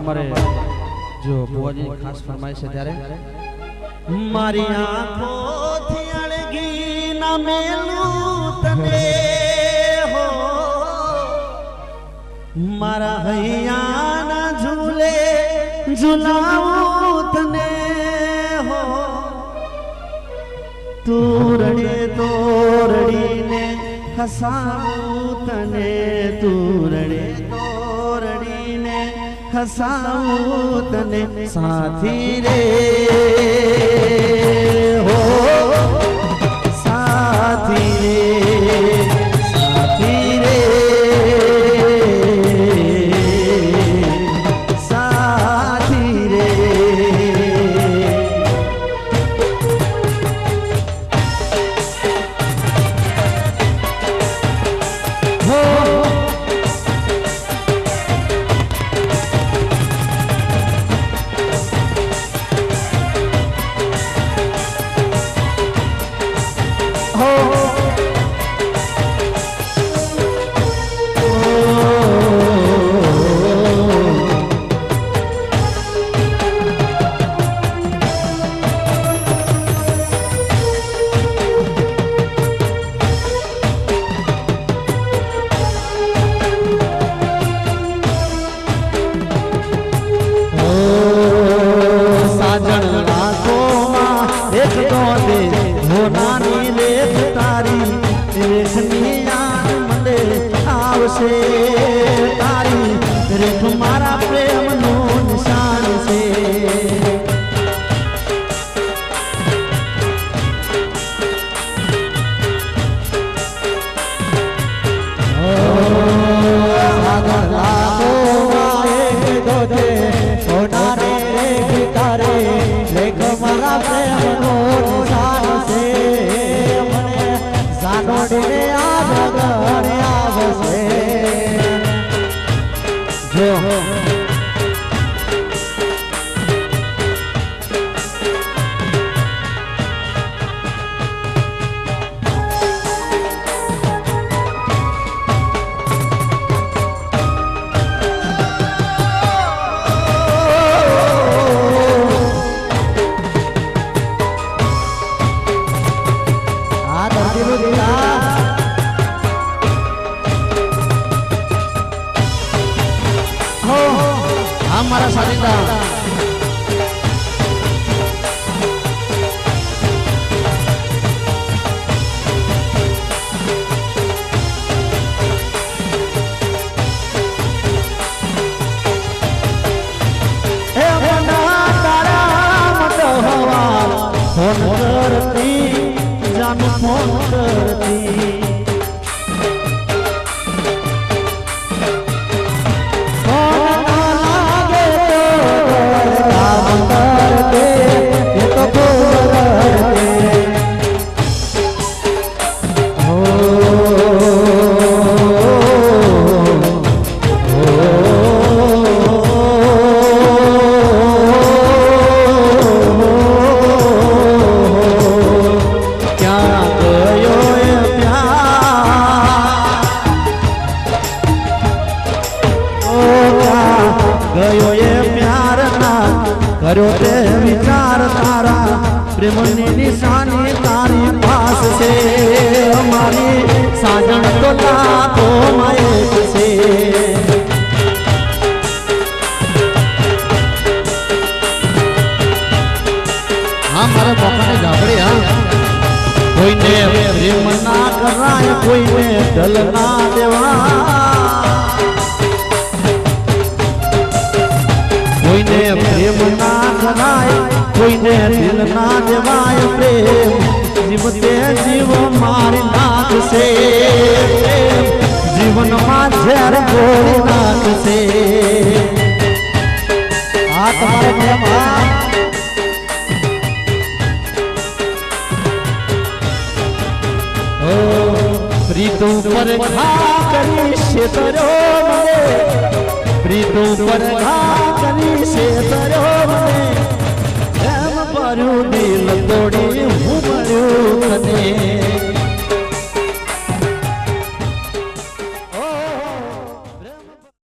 हमारे जो बुआ जी खास फरमाइश है त्यारे मारी आंखों थी अड़गी ना मेलू तने हो मारा हैया ना झूले झुलाऊं तने हो तूरड़े तोरड़ी ने हसाऊं तने तूरड़े तोरड़ी ने हसाऊं तने साथी रे हो साथी रे साथी रे साथी रे हो तारी रेख मारा प्रेम नो निशान से रेख मारा प्रेम नो निशान से जानो जो हमारा साजिदा फोन करती जानू फोन करती गयो ये प्यार ना करो ते विचार तारा प्रेम की निशानी तारी पास से हमारी साजन तो लाखों मायक से हमारे पकड़े गाबड़े कोई ने प्रेम ना कराए कोई ने दल ना देवा कोई ने प्रेम ना कराए कोई ने दिल ना देवाय प्रेम जीवते जीव मारी नाक से जीवन में झर गोरी नाक से प्रीतों पर घा करी शेतरो प्रीतों पर घा करी शेतरो एम परू दिल तोड़ी हूँ मरू कने